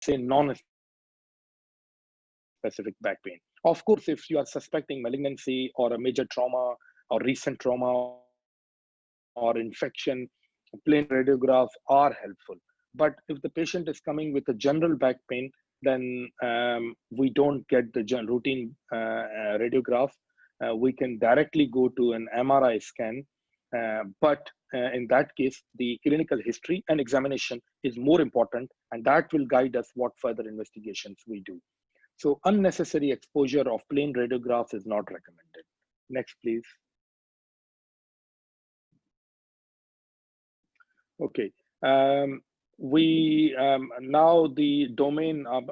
say non-specific back pain. Of course, if you are suspecting malignancy or a major trauma or recent trauma or infection, plain radiographs are helpful. But if the patient is coming with a general back pain, then we don't get the routine radiograph. We can directly go to an MRI scan. But in that case, the clinical history and examination is more important, and that will guide us what further investigations we do. So unnecessary exposure of plain radiographs is not recommended. Next, please. Okay. Now the domain of,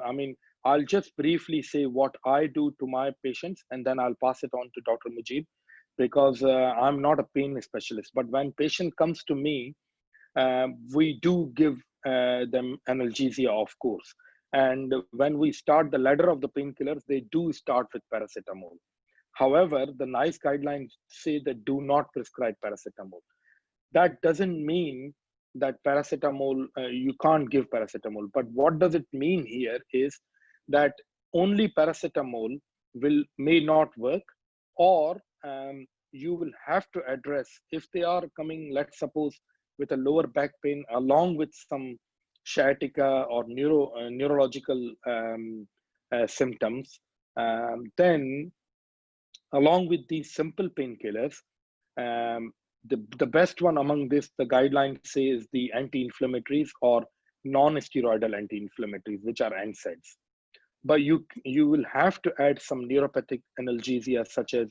I'll just briefly say what I do to my patients, and then I'll pass it on to Dr. Mujib, because I'm not a pain specialist. But when patient comes to me, we do give them analgesia, of course. And when we start the ladder of the painkillers, they do start with paracetamol. However, the NICE guidelines say that do not prescribe paracetamol. That doesn't mean that paracetamol, you can't give paracetamol. But what does it mean here is that only paracetamol may not work, or you will have to address, if they are coming, let's suppose, with a lower back pain along with some sciatica or neurological symptoms, then along with these simple painkillers, the best one among this, the guidelines say, is the anti-inflammatories or non-steroidal anti-inflammatories, which are NSAIDs. But you will have to add some neuropathic analgesia, such as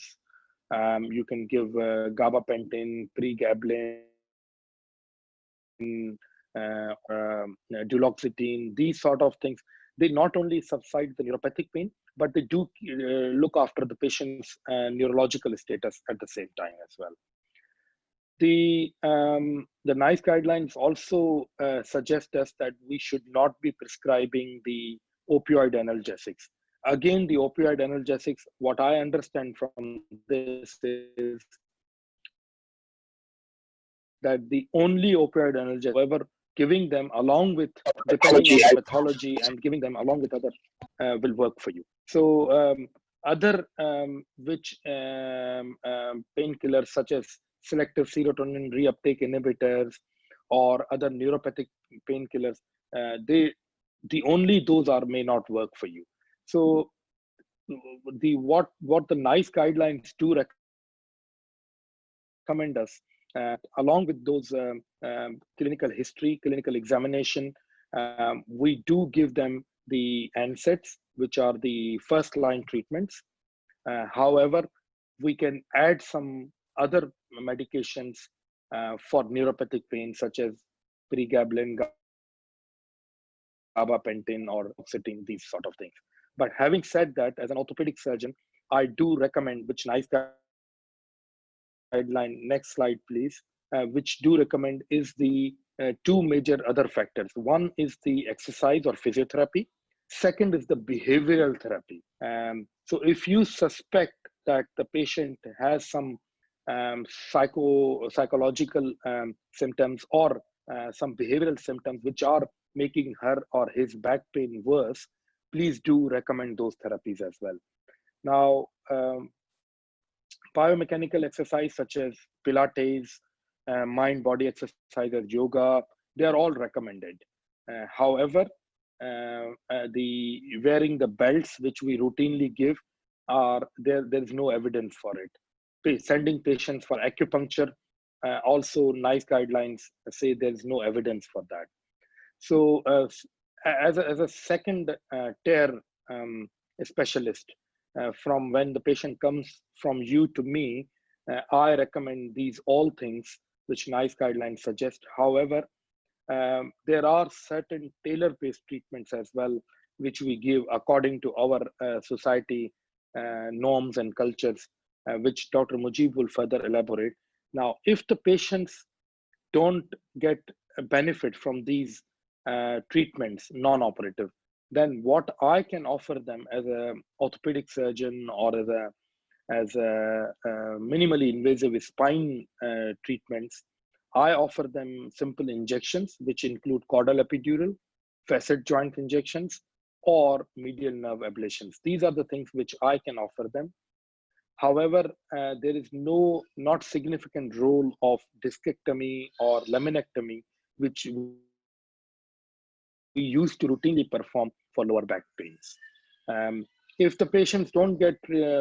you can give gabapentin, pregabalin, duloxetine, these sort of things. They not only subside the neuropathic pain, but they do look after the patient's neurological status at the same time as well. The NICE guidelines also suggest us that we should not be prescribing the opioid analgesics. Again, the opioid analgesics, what I understand from this is that the only opioid analgesic, however, giving them along with, depending on the pathology, and giving them along with other will work for you. So other painkillers such as selective serotonin reuptake inhibitors or other neuropathic painkillers, only those may not work for you. So what the NICE guidelines do recommend us, along with those clinical history, clinical examination, we do give them the NSAIDs, which are the first line treatments. However, we can add some other medications for neuropathic pain, such as pregabalin, gabapentin, or oxetine, these sort of things. But having said that, as an orthopedic surgeon, I do recommend, which NICE guideline, next slide please, which do recommend is the two major other factors. One is the exercise or physiotherapy. Second is the behavioral therapy. So if you suspect that the patient has some psychological symptoms or some behavioral symptoms which are making her or his back pain worse, please do recommend those therapies as well. Now, biomechanical exercise such as Pilates, mind-body exercises, yoga, they are all recommended. However, the wearing the belts which we routinely give, there's no evidence for it. Sending patients for acupuncture, also NICE guidelines say there's no evidence for that. So as a second tier specialist, from when the patient comes from you to me, I recommend these all things which NICE guidelines suggest. However, there are certain tailor-based treatments as well, which we give according to our society norms and cultures, which Dr. Mujib will further elaborate. Now, if the patients don't get a benefit from these treatments, non-operative, then what I can offer them as an orthopedic surgeon or as a minimally invasive spine treatments, I offer them simple injections, which include caudal epidural, facet joint injections, or medial nerve ablations. These are the things which I can offer them. However, there is not significant role of discectomy or laminectomy, which we used to routinely perform for lower back pains. If the patients don't get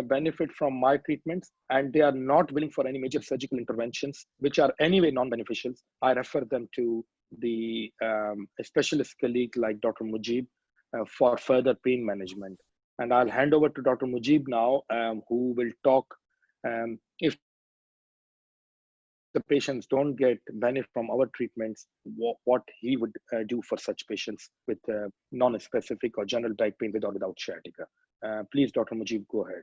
benefit from my treatments and they are not willing for any major surgical interventions, which are anyway non-beneficial, I refer them to a specialist colleague like Dr. Mujib for further pain management. And I'll hand over to Dr. Mujib now, who will talk if the patients don't get benefit from our treatments, what he would do for such patients with non-specific or general back pain with or without sciatica. Please, Dr. Mujib, go ahead.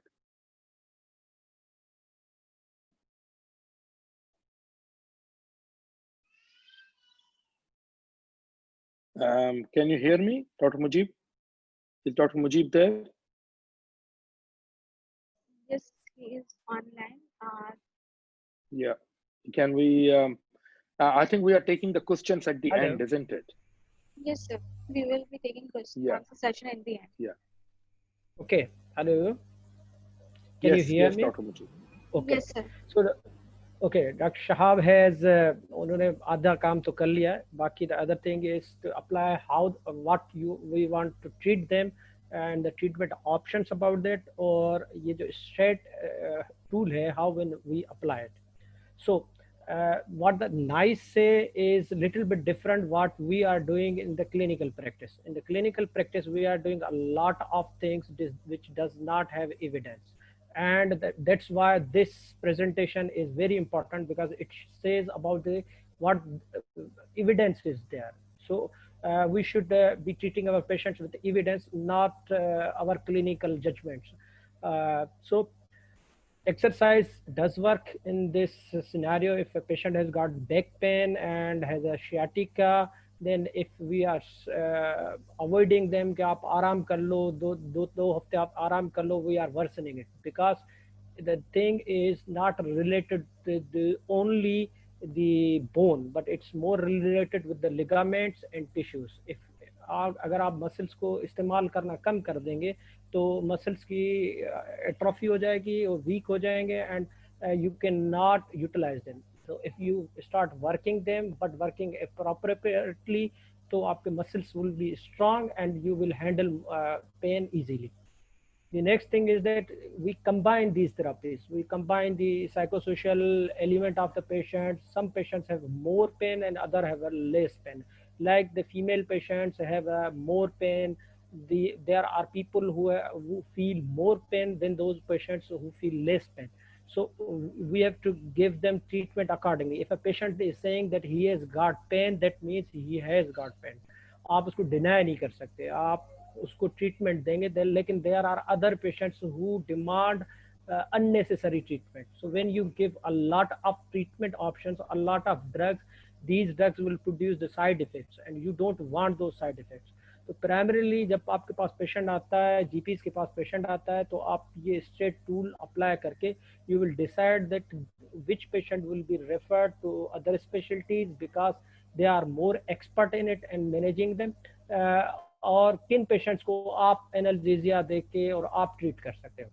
Can you hear me, Dr. Mujib? Is Dr. Mujib there? Yes, he is online. Yeah. Can we? I think we are taking the questions at the end, isn't it? Yes, sir. We will be taking question answer session at the end. Yeah. Okay. Hello. Can you hear me? Yes, Dr. Mujib. Okay. Yes, sir. So, okay, Dr. Shahab has उन्होंने आधा काम तो कर लिया है. बाकी the other thing is to apply what we want to treat them and the treatment options about that, or ये जो straight tool है, how when we apply it. So what the NICE say is a little bit different what we are doing in the clinical practice. In the clinical practice, we are doing a lot of things which does not have evidence. And that's why this presentation is very important, because it says about what evidence is there. So we should be treating our patients with evidence, not our clinical judgments. So exercise does work in this scenario. If a patient has got back pain and has a sciatica, then if we are avoiding them कि आप आराम कर लो, दो हफ्ते आप आराम कर लो, we are worsening it, because the thing is not related to only the bone, but it's more related with the ligaments and tissues. If अगर आप मसल्स को इस्तेमाल करना कम कर देंगे तो मसल्स की एट्रोफी हो जाएगी और वीक हो जाएंगे, and you can not utilise them. So if you start working them but working appropriately, तो आपके muscles will be strong and you will handle pain easily. The next thing is that we combine these therapies. We combine the psychosocial element of the patient. Some patients have more pain and other have less pain. Like the female patients have more pain. There are people who feel more pain than those patients who feel less pain. So we have to give them treatment accordingly. If a patient is saying that he has got pain, that means he has got pain. आप उसको deny नहीं कर सकते, आप उसको treatment देंगे. लेकिन there are other patients who demand unnecessary treatment. So when you give a lot of treatment options, a lot of drugs, these drugs will produce the side effects and you don't want those side effects. तो primarily जब आपके पास patient आता है, GPs के पास patient आता है, तो आप ये स्ट्रेट टूल अप्लाई करके you will decide that which patient will be referred to other specialities, because they are more expert in it and managing them, और किन पेशेंट्स को आप एनाल्जेसिया दे के और आप ट्रीट कर सकते हो.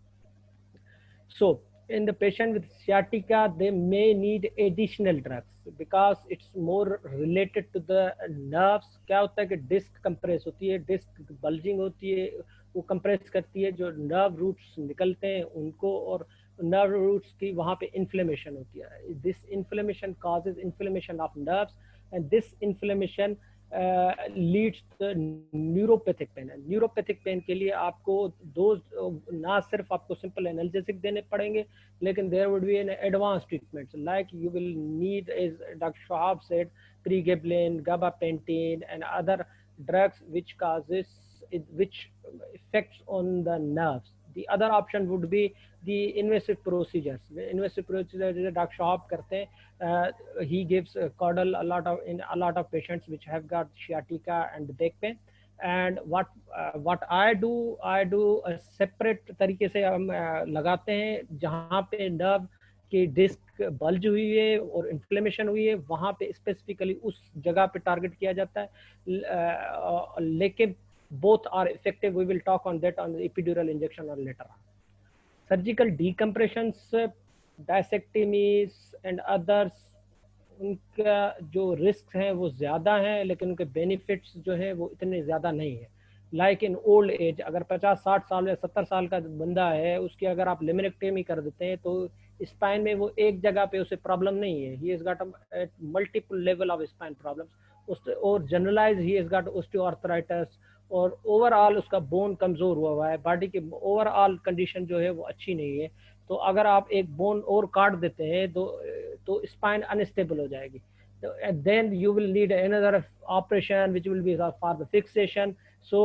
सो in the patient with sciatica, they may need additional drugs because it's more related to the nerves. क्या होता है कि डिस्क कंप्रेस होती है, डिस्क बल्जिंग होती है, वो कंप्रेस करती है, जो नर्व रूट्स निकलते हैं उनको, और नर्व रूट्स की वहाँ पे इन्फ्लेमेशन होती है. This inflammation causes inflammation of nerves and this inflammation leads neuropathic pain. Neuropathic pain के लिए आपको ना सिर्फ आपको सिंपल एनाल्जेसिक देने पड़ेंगे, लेकिन there would be an advance treatment like you will need, as doctor Shahab said, pregabalin, gabapentin and other drugs which affects on the nerves. The other option would be the invasive procedures. The invasive procedures Dr. Shahab करते हैं. He gives caudal in a lot of patients which have got sciatica and back pain. And what I do a separate तरीके से हम लगाते हैं जहाँ पे nerve कि डिस्क बल्ज हुई है और इन्फ्लेमेशन हुई है, वहाँ पे स्पेसिफिकली उस जगह पे टारगेट किया जाता है। लेकिन both are effective. We will talk on that on the epidural injection or later on. Surgical decompressions, disectomies and others, उनका जो रिस्क हैं वो ज़्यादा हैं, लेकिन उनके बेनिफिट्स जो है वो इतने ज़्यादा नहीं है। लाइक इन ओल्ड एज, अगर 50-60 साल या 70 साल का बंदा है, उसकी अगर आप लेमिनेक्टमी कर देते हैं तो स्पाइन में वो एक जगह पे उसे प्रॉब्लम नहीं है, he has got multiple level of spine problems, और generalize he has got osteoarthritis, और ओवरऑल उसका बोन कमज़ोर हुआ है, बॉडी की ओवरऑल कंडीशन जो है वो अच्छी नहीं है। तो अगर आप एक बोन और काट देते हैं तो स्पाइन अनस्टेबल हो जाएगी, तो then you will need another operation which will be for the fixation. So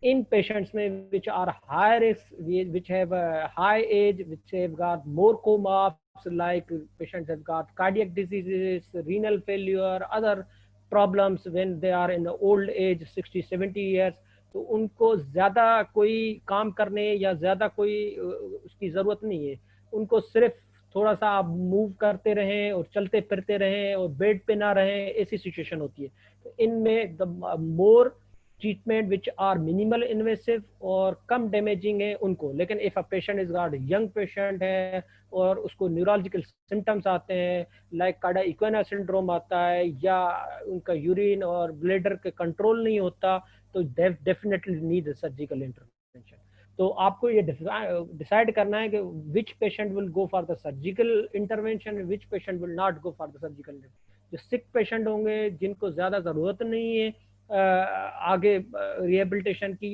in patients which are high risk, which have a high age, which have got more comorbidities, like patients have got cardiac diseases, renal failure, other problems when they are in the old age 60-70 years, तो उनको ज़्यादा कोई काम करने या ज़्यादा कोई उसकी ज़रूरत नहीं है, उनको सिर्फ थोड़ा सा आप मूव करते रहें और चलते फिरते रहें और बेड पे ना रहें, ऐसी सिचुएशन होती है। तो इनमें the more treatment which are minimal invasive और कम डैमेजिंग है उनको। लेकिन if a patient is got young patient है और उसको न्यूरोलॉजिकल सिम्टम्स आते हैं, लाइक कार्डिया इक्वेना सिंड्रोम आता है, या उनका यूरिन और ब्लैडर के कंट्रोल नहीं होता, तो डेफिनेटली नीड सर्जिकल इंटरवेंशन। तो आपको ये डिसाइड करना है कि which patient will go for the surgical intervention, which patient will not go for the surgical intervention. जो सिक पेशेंट होंगे, जिनको ज़्यादा ज़रूरत नहीं है आगे रिहेबिलिटेशन की,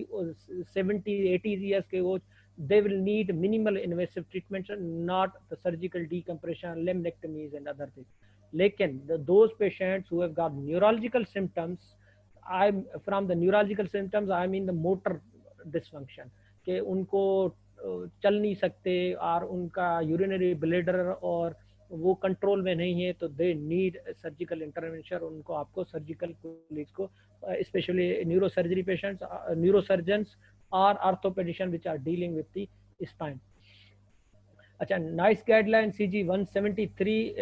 70-80 ईयर्स के वो, they will need minimal invasive treatments and not the surgical decompression, laminectomies and other things. लेकिन those patients who have got neurological symptoms, from the neurological symptoms I mean the motor dysfunction, कि उनको चल नहीं सकते और उनका urinary bladder और वो कंट्रोल में नहीं है, तो दे नीड सर्जिकल इंटरवेंशन। उनको आपको सर्जिकल कोलीग्स को, स्पेशली न्यूरोसर्जरी पेशेंट्स, न्यूरोसर्जन्स और orthopedician which are dealing with the spine. अच्छा, NICE guideline CG 173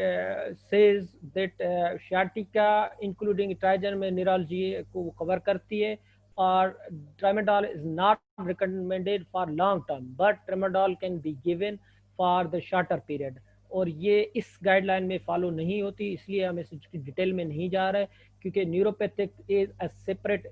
says that sciatica including ट्राइजन में न्यूरोलॉजी को कवर करती है, और tramadol is not recommended for long term, but tramadol can be given for the shorter period, और ये इस गाइडलाइन में फॉलो नहीं होती, इसलिए हम इसकी डिटेल में नहीं जा रहे, क्योंकि neuropathic is a separate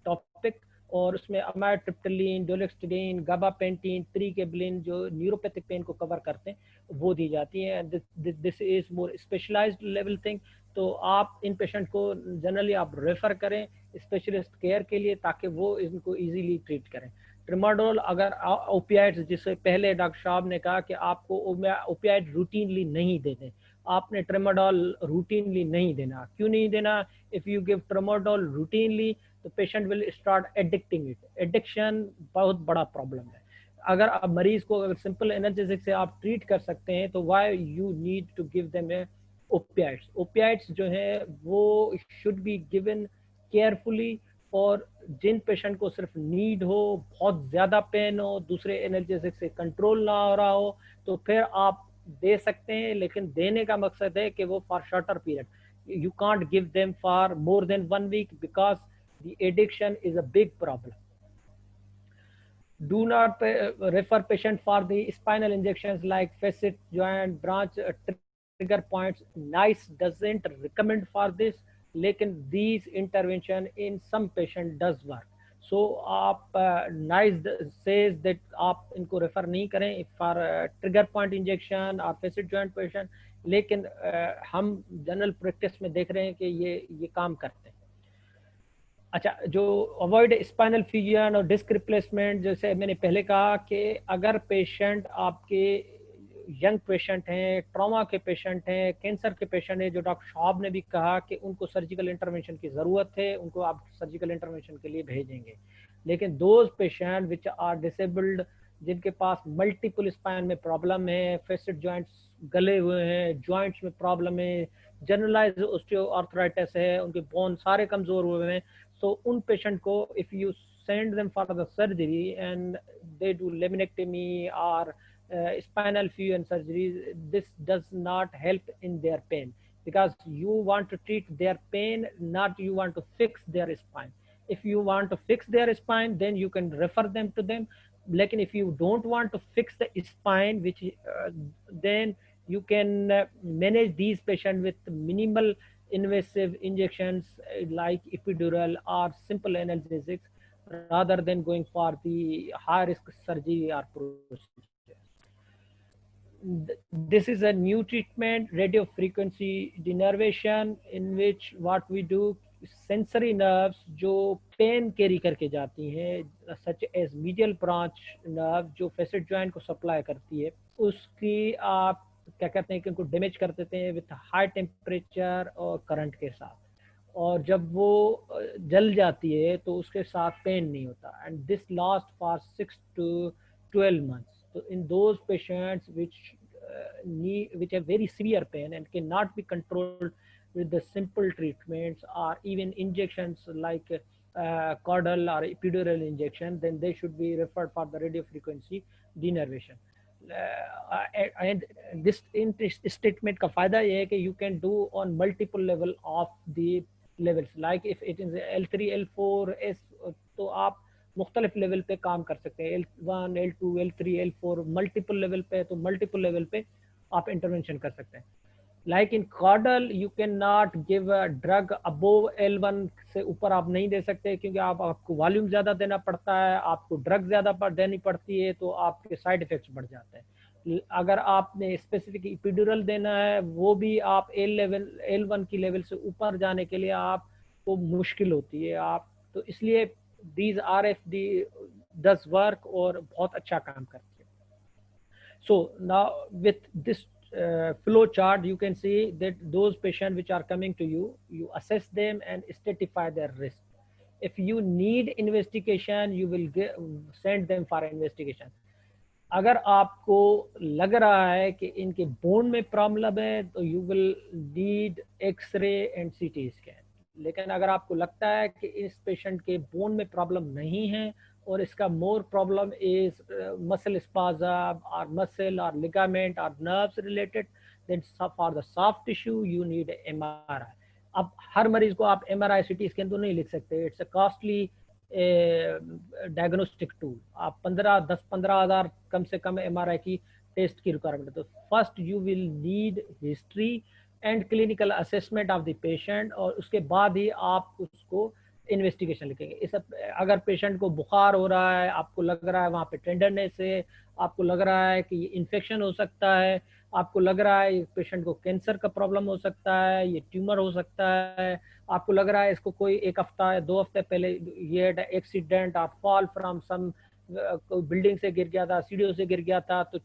topic, और उसमें अमाट्रिप्टिलिन, डोलोक्सिडीन, गाबापेंटिन, प्रीकेबलिन जो न्यूरोपैथिक पेन को कवर करते हैं वो दी जाती है। This is more specialised level thing. तो आप इन पेशेंट को जनरली आप रेफर करें स्पेशलिस्ट केयर के लिए, ताकि वो इनको इजीली ट्रीट करें। ट्रामाडोल अगर ओपियाइड्स, जिससे पहले डॉक्टर साहब ने कहा कि आपको ओपियाइड रूटीनली नहीं देने, आपने ट्रामाडोल रूटीनली नहीं देना। क्यों नहीं देना? If you give tramadol routinely, तो patient will start addicting it. Addiction बहुत बड़ा प्रॉब्लम है। अगर आप मरीज को अगर सिंपल एनाल्जेसिक से आप ट्रीट कर सकते हैं, तो why you need to give them opioids. Opioids जो है वो शुड बी गिवन केयरफुली, और जिन पेशेंट को सिर्फ नीड हो, बहुत ज़्यादा पेन हो, दूसरे एनाल्जेसिक से कंट्रोल ना हो रहा हो, तो फिर आप दे सकते हैं, लेकिन देने का मकसद है कि वो for shorter period. You can't give them for more than 1 week because the addiction is a big problem. Do not refer patient for the spinal injections like facet joint branch trigger points. NICE doesn't recommend for this, लेकिन these intervention in some patient does work. So आप NICE says that आप इनको refer नहीं करें for trigger point injection और facet joint patient, लेकिन हम general practice में देख रहे हैं कि ये काम करते हैं। अच्छा, जो अवॉइड स्पाइनल फ्यूजन और डिस्क रिप्लेसमेंट, जैसे मैंने पहले कहा कि अगर पेशेंट आपके यंग पेशेंट हैं, ट्रॉमा के पेशेंट हैं, कैंसर के पेशेंट हैं, जो डॉक्टर साहब ने भी कहा कि उनको सर्जिकल इंटरवेंशन की ज़रूरत है, उनको आप सर्जिकल इंटरवेंशन के लिए भेजेंगे। लेकिन those patient which are disabled, जिनके पास मल्टीपल स्पाइन में प्रॉब्लम है, फेसेट जॉइंट्स गले हुए हैं, जॉइंट्स में प्रॉब्लम है, जनरलाइज ऑस्टियोआर्थराइटिस है, उनके बोन सारे कमज़ोर हुए हैं, तो उन पेशेंट को if you send them for the surgery and they do laminectomy or spinal fusion surgeries, this does not help in their pain, because you want to treat their pain, not you want to fix their spine. If you want to fix their spine, then you can refer them to them. Like, if you don't want to fix the spine, which then you can manage these patients with minimal invasive injections like epidural or simple analgesics, rather than going for the high risk surgery or procedure. This is a new treatment, radio frequency denervation, in which what we do, sensory nerves जो pen carry करके जाती हैं, such as medial branch nerve जो facet joint को supply करती है, उसकी आप क्या कहते हैं कि उनको डैमेज कर देते हैं विथ हाई टेम्परेचर और करंट के साथ, और जब वो जल जाती है तो उसके साथ पेन नहीं होता, and this last for 6 to 12 months. So in those patients which have very severe pain and cannot be controlled with the simple treatments or even injections like caudal or epidural injection, then they should be referred for the radiofrequency denervation. And this statement का फायदा ये है कि you can do on multiple level of the levels, like if it is L3 L4 S, तो आप मुख्तलिफ level पे काम कर सकते हैं, L1 L2 L3 L4 multiple level पे, तो मल्टीपल लेवल पे आप इंटरवेंशन कर सकते हैं. Like in caudal you can not give a drug above L1 से ऊपर आप नहीं दे सकते, क्योंकि आपको वॉल्यूम ज़्यादा देना पड़ता है, आपको ड्रग ज़्यादा देनी पड़ती है, तो आपके साइड इफ़ेक्ट्स बढ़ जाते हैं. अगर आपने स्पेसिफिक एपिड्यूरल देना है, वो भी आप L1 की लेवल से ऊपर जाने के लिए आपको मुश्किल होती है. आप तो इसलिए these RFD does work और बहुत अच्छा काम करती है. So now with this flow chart, you can see that those patients which are coming to you, you assess them and stratify their risk. If you need investigation, you will send them for investigation. अगर आपको लग रहा है कि इनके bone में problem है, तो you will need x ray and CT scan. लेकिन अगर आपको लगता है कि इस पेशेंट के बोन में प्रॉब्लम नहीं है और इसका more problem is muscle spasm और मसल और लिगामेंट और nerves related, then for the soft tissue you need MRI. अब हर मरीज को आप MRI CT स्कैन तो नहीं लिख सकते, it's a costly diagnostic tool. आप 10-15 हज़ार कम से कम MRI की टेस्ट की रिक्वायरमेंट है. तो first you will need history and clinical assessment of the patient, और उसके बाद ही आप उसको इन्वेस्टिगेशन लिखेंगे. इस अगर पेशेंट को बुखार हो रहा है, आपको लग रहा है वहाँ पे टेंडरनेस है, आपको लग रहा है कि ये इन्फेक्शन हो सकता है, आपको लग रहा है इस पेशेंट को कैंसर का प्रॉब्लम हो सकता है, ये ट्यूमर हो सकता है, आपको लग रहा है इसको कोई 1 हफ्ता या 2 हफ्ते पहले ये एक्सीडेंट और फॉल फ्रॉम सम बिल्डिंग से गिर गया था, सीढ़ियों से गिर गया था, तो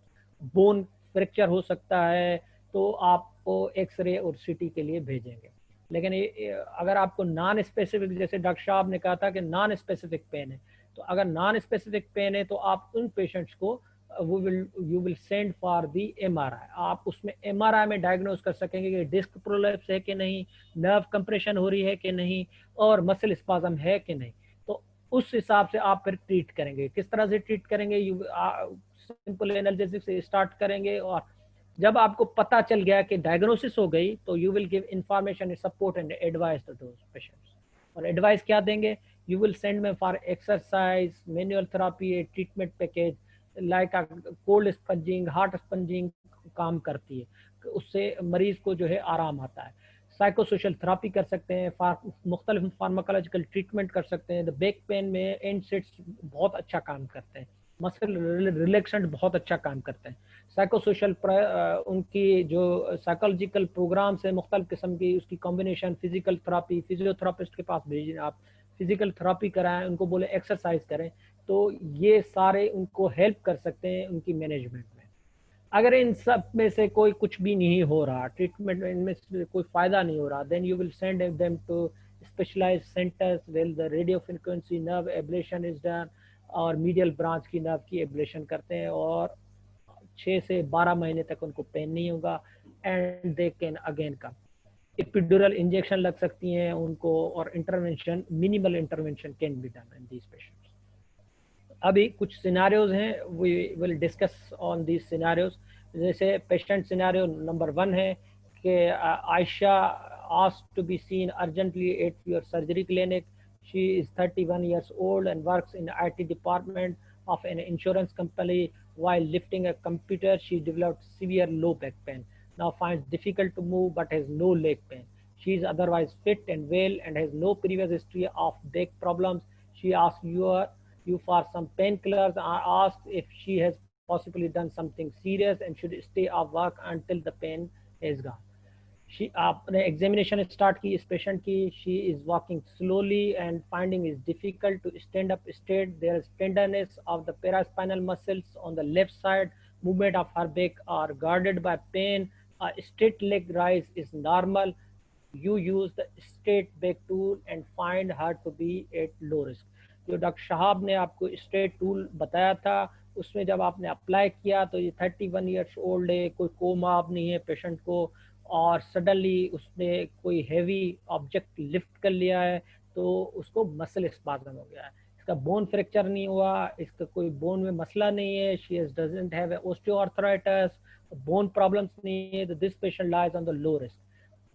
बोन फ्रैक्चर हो सकता है, तो आपको एक्सरे और CT के लिए भेजेंगे. लेकिन अगर आपको नॉन स्पेसिफिक, जैसे डॉक्टर साहब ने कहा था कि नॉन स्पेसिफिक पेन है, तो अगर नॉन स्पेसिफिक पेन है तो आप उन पेशेंट्स को you will send for the MRI. आप उसमें MRI में डायग्नोज कर सकेंगे कि डिस्क प्रोलैप्स है कि नहीं, नर्व कंप्रेशन हो रही है कि नहीं, और मसल स्पाज़म है कि नहीं. तो उस हिसाब से आप फिर ट्रीट करेंगे. किस तरह से ट्रीट करेंगे, सिंपल एनाल्जेसिक से स्टार्ट करेंगे, और जब आपको पता चल गया कि डायग्नोसिस हो गई, तो you will give information, support and advice to those patients. और एडवाइस क्या देंगे, यू विल सेंड में for exercise, manual therapy, treatment package like cold sponging, hot sponging काम करती है, उससे मरीज को जो है आराम आता है. साइकोसोशल थेरेपी कर सकते हैं, मुख्तलिफ फार्माकोलॉजिकल ट्रीटमेंट कर सकते हैं. द बैक पेन में एनसेट्स बहुत अच्छा काम करते हैं, मसल रिलैक्सेंट बहुत अच्छा काम करते हैं. साइकोसोशल उनकी जो साइकोलॉजिकल प्रोग्राम्स है मुख्तलिफ किस्म की, उसकी कॉम्बिनेशन, फिजिकल थेरेपी, फिजियोथेरापिस्ट के पास भेजें, आप फिजिकल थेरेपी कराएं, उनको बोले एक्सरसाइज करें, तो ये सारे उनको हेल्प कर सकते हैं उनकी मैनेजमेंट में. अगर इन सब में से कोई कुछ भी नहीं हो रहा, ट्रीटमेंट में इनमें से कोई फ़ायदा नहीं हो रहा, then you will send them to specialised centres where the radio frequency nerve ablation is done, और मीडियल ब्रांच की नर्व की एब्लेशन करते हैं, और 6 से 12 महीने तक उनको पेन नहीं होगा, and they can again come. Epidural injection लग सकती हैं उनको, और intervention, minimal intervention can be done in these patients. अभी कुछ सिनेरियोज हैं, we will discuss on these scenarios. जैसे पेशेंट सिनेरियो नंबर 1 है कि Ayesha asked to be seen urgently at your surgery clinic. She is 31 years old and works in the IT department of an insurance company. While lifting a computer, she developed severe low back pain. Now finds difficult to move but has no leg pain. She is otherwise fit and well and has no previous history of back problems. She asks you for some painkillers. I asked if she has possibly done something serious and should stay off work until the pain is gone. आपने examination start की इस patient की. She is walking slowly and finding is difficult to stand up straight. There is tenderness of the paraspinal muscles on the left side. movement of her back are guarded by pain. A straight leg rise is normal. You use the straight back tool and find her to be at low risk. जो doctor Shahab ने आपको straight tool बताया था, उसमें जब आपने apply किया तो ये 31 ईयर्स ओल्ड है, कोई कोमा अब नहीं है पेशेंट को, और सडनली उसने कोई हैवी ऑब्जेक्ट लिफ्ट कर लिया है तो उसको मसल स्पाज्म हो गया है. इसका बोन फ्रैक्चर नहीं हुआ, इसका कोई बोन में मसला नहीं है. She doesn't have osteoarthritis, bone problems नहीं है. तो this patient lies on the low risk.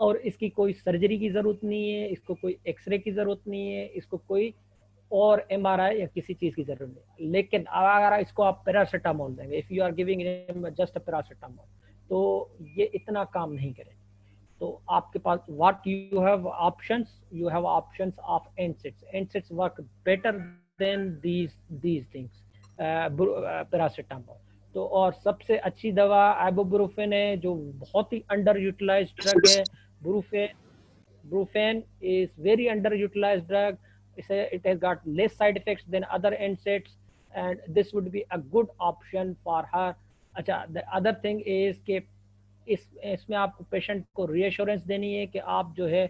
और इसकी कोई सर्जरी की ज़रूरत नहीं है, इसको कोई एक्सरे की ज़रूरत नहीं है, इसको कोई और एमआरआई या किसी चीज़ की ज़रूरत नहीं. लेकिन अगर इसको आप पैरासीटामोल देंगे, if you are giving just paracetamol, तो ये इतना काम नहीं करें. तो आपके पास what you have options, you have options of NSAIDs. NSAIDs work better than these things, paracetamol. तो और सबसे अच्छी दवा आइबुप्रोफेन है, जो बहुत ही अंडर यूटिलाइज्ड ड्रग है. Brufen is very underutilized drug. It has got less side effects than other NSAIDs, and this would be a good option for her. अच्छा, the other thing is कि इसमें आपको patient को reassurance देनी है कि आप जो है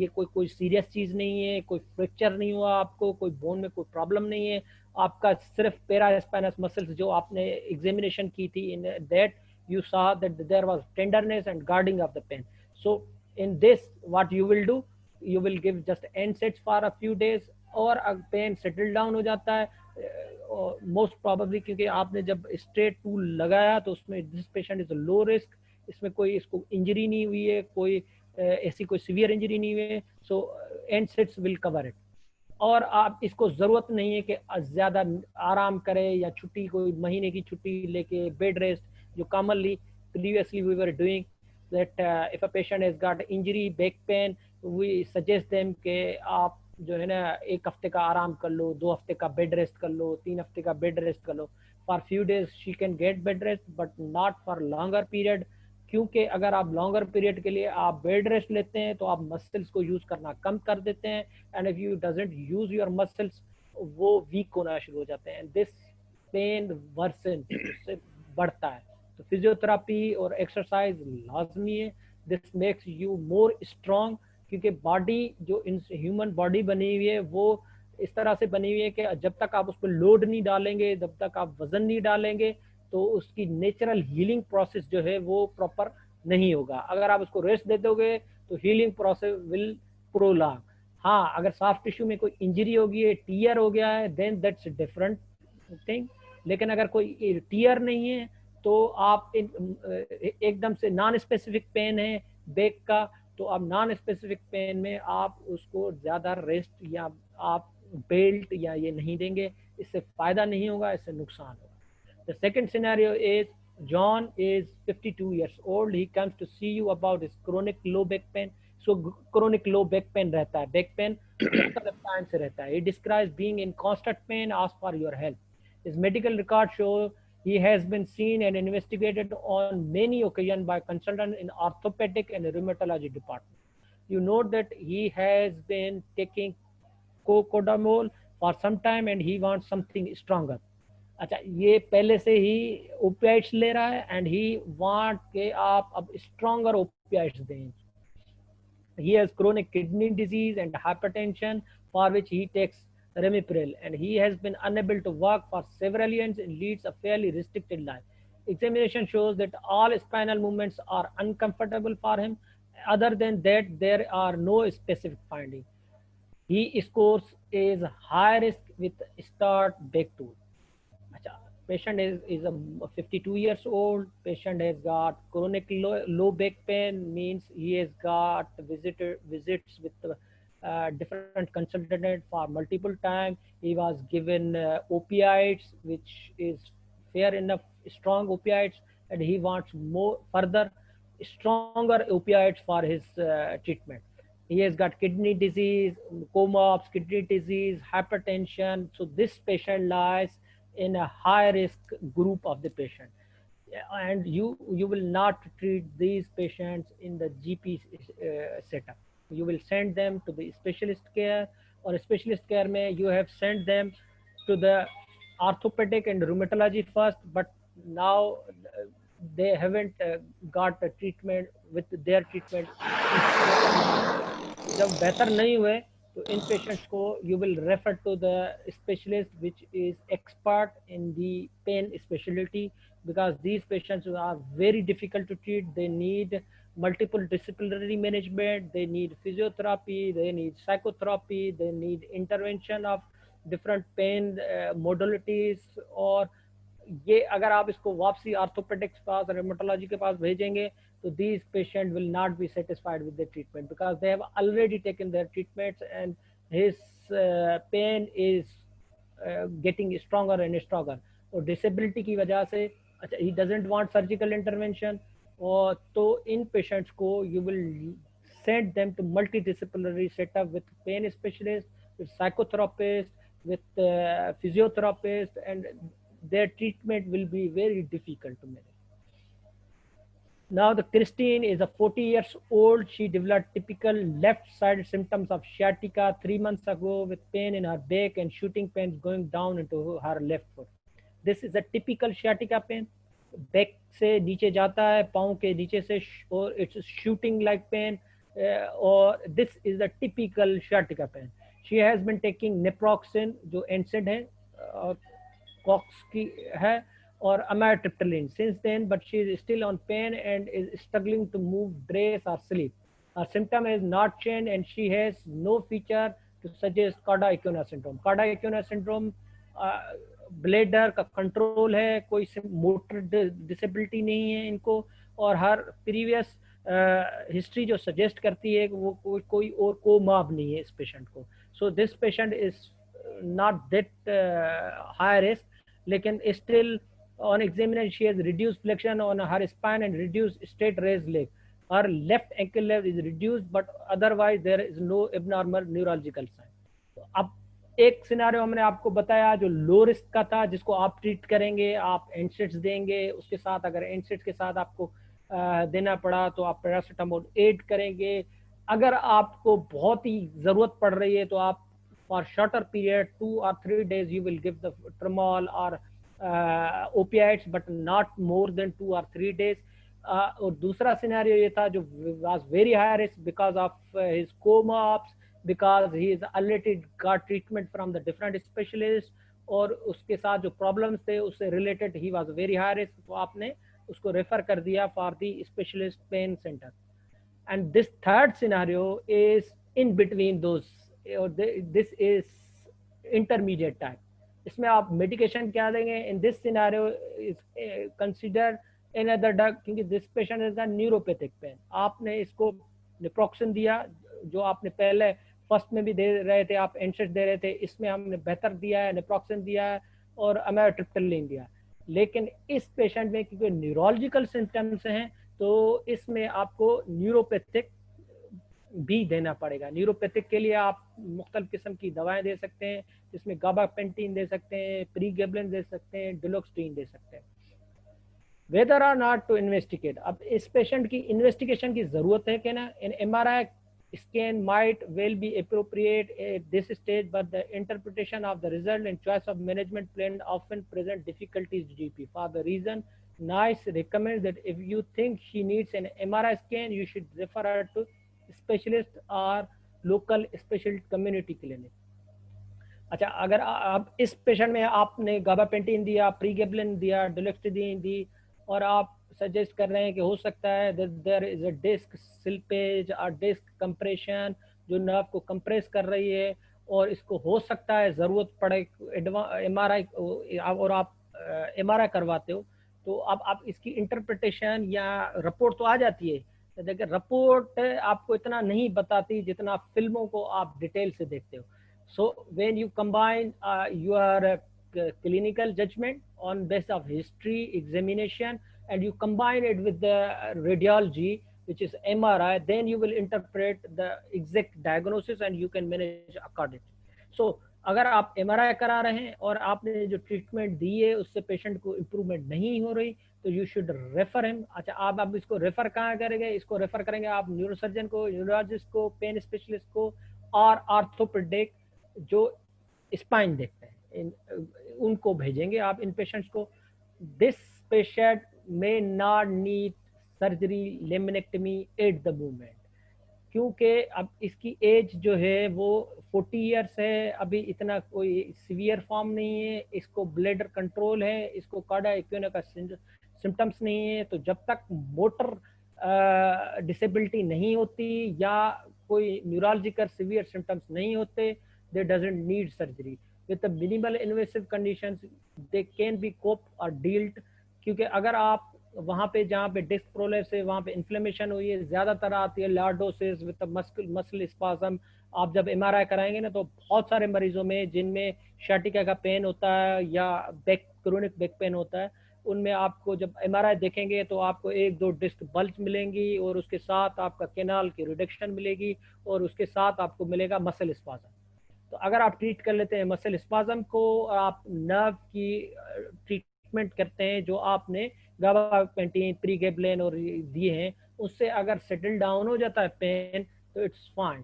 ये कोई सीरियस चीज़ नहीं है, कोई फ्रैक्चर नहीं हुआ आपको, कोई बोन में कोई प्रॉब्लम नहीं है. आपका सिर्फ पेरास्पाइनस मसल्स जो आपने एग्जामिनेशन की थी, in that you saw that there was tenderness and guarding of the pain. So in this, what you will do, you will give just NSAIDs for a few days, और pen settle down हो जाता है most probably, क्योंकि आपने जब straight tool लगाया तो उसमें this patient is low risk. इसमें कोई इसको इंजरी नहीं हुई है, कोई ऐसी कोई सीवियर इंजरी नहीं हुई है. सो NSAIDs विल कवर इट. और आप इसको ज़रूरत नहीं है कि ज़्यादा आराम करें या छुट्टी, कोई महीने की छुट्टी लेके बेड रेस्ट, जो commonly previously we were doing that. If a patient has got injury, back pain, we suggest them कि आप जो है ना 1 हफ्ते का आराम कर लो, 2 हफ्ते का बेड रेस्ट कर लो, 3 हफ्ते का बेड रेस्ट कर लो. For few days she can get bed rest but not for longer period, क्योंकि अगर आप लॉन्गर पीरियड के लिए आप बेड रेस्ट लेते हैं तो आप मसल्स को यूज करना कम कर देते हैं. And if you doesn't use your muscles, वो वीक होना शुरू हो जाते हैं. एंड दिस पेन वर्सन, उससे बढ़ता है. तो फिजियोथेरापी और एक्सरसाइज लाजमी है. This makes you more strong, क्योंकि बॉडी जो ह्यूमन बॉडी बनी हुई है वो इस तरह से बनी हुई है कि जब तक आप उस पर लोड नहीं डालेंगे, जब तक आप वजन नहीं डालेंगे, तो उसकी नेचुरल हीलिंग प्रोसेस जो है वो प्रॉपर नहीं होगा. अगर आप उसको रेस्ट दे दोगे तो हीलिंग प्रोसेस विल प्रोलॉन्ग. हाँ, अगर सॉफ्ट टिश्यू में कोई इंजरी होगी है, टीयर हो गया है, देन दैट्स डिफरेंट थिंग. लेकिन अगर कोई टीयर नहीं है तो आप एकदम से नॉन स्पेसिफिक पेन है बैक का, तो अब नॉन स्पेसिफिक पेन में आप उसको ज़्यादा रेस्ट या आप बेल्ट या ये नहीं देंगे. इससे फ़ायदा नहीं होगा, इससे नुकसान होगा. The second scenario is John is 52 years old. He comes to see you about his chronic low back pain. So chronic low back pain रहता है, back pain मुख्तलिफ टाइम से रहता है. He describes being in constant pain, asks for your help. His medical records show he has been seen and investigated on many occasions by consultants in orthopedic and rheumatology department. You note that he has been taking cocodamol for some time and he wants something stronger. अच्छा, ये पहले से ही opioids ले रहा है and he want के आप अब स्ट्रॉन्गर ओपियाइड्स दें. He has chronic kidney disease and hypertension for which he takes Ramipril, and he has been unable to work for several years and leads a fairly restricted life. Examination shows that all spinal movements are uncomfortable for him. Other than that, there are no specific findings. He scores as high risk with start back tool. Patient is a 52 years old. Patient has got chronic low back pain, means he has got visits with different consultant for multiple times. He was given opiates, which is fair enough, strong opiates, and he wants more further stronger opiates for his treatment. He has got kidney disease, coma, kidney disease, hypertension. So this patient lies in a high risk group of the patient, and you will not treat these patients in the GP setup. You will send them to the specialist care, or specialist care may you have sent them to the orthopedic and rheumatology first, but now they haven't got a treatment with their treatment. जब बेहतर नहीं हुए तो इन patients को you will refer to the specialist which is expert in the pain specialty, because these patients are very difficult to treat. They need multiple disciplinary management, they need physiotherapy, they need psychotherapy, they need intervention of different pain modalities. और ये अगर आप इसको वापसी orthopaedics पास रेमेटोलॉजी के पास भेजेंगे तो these patient will not be satisfied with the treatment because they have already taken their treatments and his pain is getting stronger and stronger. और disability की वजह से अच्छा he doesn't want surgical intervention, और तो इन patients को you will send them to multidisciplinary setup with pain specialist, with psychotherapist, with physiotherapist, and their treatment will be very difficult to manage. Now the Christine is a 40 years old. She developed typical left side symptoms of sciatica 3 months ago with pain in her back and shooting pains going down into her left foot. This is a typical sciatica pain. Back से नीचे जाता है, पाँव के नीचे से, और it's shooting like pain, or this is the typical sciatica pain. She has been taking naproxen जो NSAID है, Cox की है, or amitriptyline since then, but she is still on pain and is struggling to move, dress or sleep. Her symptom has not changed and she has no feature to suggest Cauda equina syndrome. Cauda equina syndrome bladder का control है, कोई motor disability नहीं है इनको, और हर previous history जो suggest करती है वो कोई और कोमाब नहीं है इस पेशेंट को. So this patient is not that high risk, लेकिन still on examination she has reduced flexion on her spine and reduced straight raised leg. Her left ankle length is reduced, but otherwise there is no abnormal neurological sign. अब एक scenario हमने आपको बताया जो low risk का था, जिसको आप ट्रीट करेंगे, आप एंडसेट्स देंगे, उसके साथ अगर एंडसेट्स के साथ आपको देना पड़ा तो आप पैरासीटामोल ऐड करेंगे. अगर आपको बहुत ही ज़रूरत पड़ रही है तो आप for shorter period 2 or 3 days you will give the ट्रमोल और opiates, but not more than 2 or 3 days. और दूसरा सिनेरियो ये था जो was very high risk because of his coma, because he is already got treatment from the different specialists, और उसके साथ जो problems थे उससे related he was very high risk, तो आपने उसको refer कर दिया for the specialist pain center. And this third scenario is in between those, or this is intermediate type. इसमें आप मेडिकेशन क्या देंगे? In this scenario is consider an other drug, क्योंकि this patient is the neuropathic pain. आपने इसको naproxen दिया जो आपने पहले फर्स्ट में भी दे रहे थे, आप एंसेट दे रहे थे, इसमें हमने बेहतर दिया है, नेप्रोक्सन दिया है और अमाट्रिप्टाइलिन दिया. लेकिन इस पेशेंट में क्योंकि न्यूरोलॉजिकल सिम्टम्स हैं तो इसमें आपको न्यूरोपैथिक भी देना पड़ेगा. न्यूरोपैथिक के लिए आप मुख्तलिफ किस्म की दवाएं दे सकते हैं, जिसमें गाबापेंटीन दे सकते हैं, प्रीगेबलिन दे सकते हैं, डुलोक्सिन दे सकते हैं. Whether or not to investigate, अब इस पेशेंट की इन्वेस्टिगेशन की जरूरत है कि ना? इन MRI scan might well be appropriate at this stage, but the interpretation of the result and choice of management plan often present difficulties GP. For the reason, NICE recommends that if you think she needs an MRI scan, you should refer her to specialist or local specialist community clinic. अच्छा, अगर आप इस patient में आपने गाबापेंटीन दिया, प्रीगेबलिन दिया, डुलोक्सिन दी, और आप सजेस्ट कर रहे हैं कि हो सकता है there is a disc slippage और डिस्क कंप्रेशन जो नर्व को कंप्रेस कर रही है, और इसको हो सकता है ज़रूरत पड़े MRI, और आप MRI करवाते हो, तो अब आप इसकी इंटरप्रिटेशन या रिपोर्ट तो आ जाती है, देखिए रिपोर्ट आपको इतना नहीं बताती जितना फिल्मों को आप डिटेल से देखते हो. So when you combine your clinical judgment on basis of history examination, and you combine it with the radiology, which is MRI, then you will interpret the exact diagnosis and you can manage accordingly. So अगर आप MRI करा रहे हैं और आपने जो treatment दी है उससे पेशेंट को इम्प्रूवमेंट नहीं हो रही, तो यू शुड रेफर हिम. अच्छा, आप इसको रेफर कहाँ करेंगे? इसको रेफर करेंगे आप न्यूरोसर्जन को, न्यूरोलॉजिस्ट को, पेन स्पेशलिस्ट को, और आर्थोपेडिक जो स्पाइन देखते हैं, उनको भेजेंगे आप इन पेशेंट्स को. This patient may not need surgery, laminectomy at the moment, क्योंकि अब इसकी एज जो है वो 40 ईयर्स है, अभी इतना कोई सीवियर फॉर्म नहीं है, इसको ब्लडर कंट्रोल है, इसको कार्डियक एक्यूना का सिम्टम्स नहीं है. तो जब तक मोटर डिसेबिलिटी नहीं होती या कोई न्यूरोलॉजिकल सीवियर सिम्टम्स नहीं होते, they doesn't need surgery. With the minimal invasive conditions they can be cope और डील्ड. क्योंकि अगर आप वहाँ पे जहाँ पे डिस्क प्रोलेप्स है, वहाँ पे इन्फ्लेमेशन हुई है, ज़्यादातर आती है लॉर्डोसिस विद मसल स्पाज्म. आप जब MRI कराएंगे ना, तो बहुत सारे मरीजों में जिनमें शाटिका का पेन होता है या क्रोनिक बैक पेन होता है, उनमें आपको जब MRI देखेंगे तो आपको 1-2 डिस्क बल्ज मिलेंगी, और उसके साथ आपका केनाल की रिडक्शन मिलेगी, और उसके साथ आपको मिलेगा मसल स्पाज्म. तो अगर आप ट्रीट कर लेते हैं मसल स्पाज्म को, आप नर्व की ट्रीटमेंट करते हैं जो आपने गाबापेंटिन, प्रीगेबलिन और दिए हैं, उससे अगर सेटल डाउन हो जाता है पेन, तो इट्स फाइन.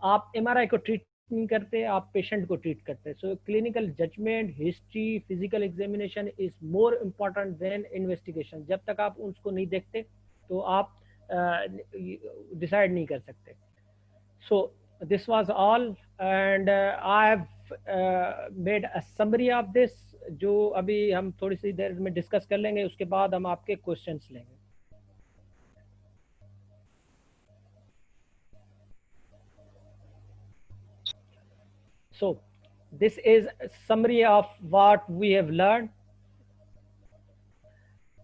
आप MRI को ट्रीट नहीं करते, आप पेशेंट को ट्रीट करते हैं. So clinical judgement, history, physical examination is more important than investigation. जब तक आप उसको नहीं देखते तो आप डिसाइड नहीं कर सकते. सो this was all, and I have made a summary of this, जो अभी हम थोड़ी सी देर में डिस्कस कर लेंगे, उसके बाद हम आपके क्वेश्चंस लेंगे. So this is a summary of what we have learned.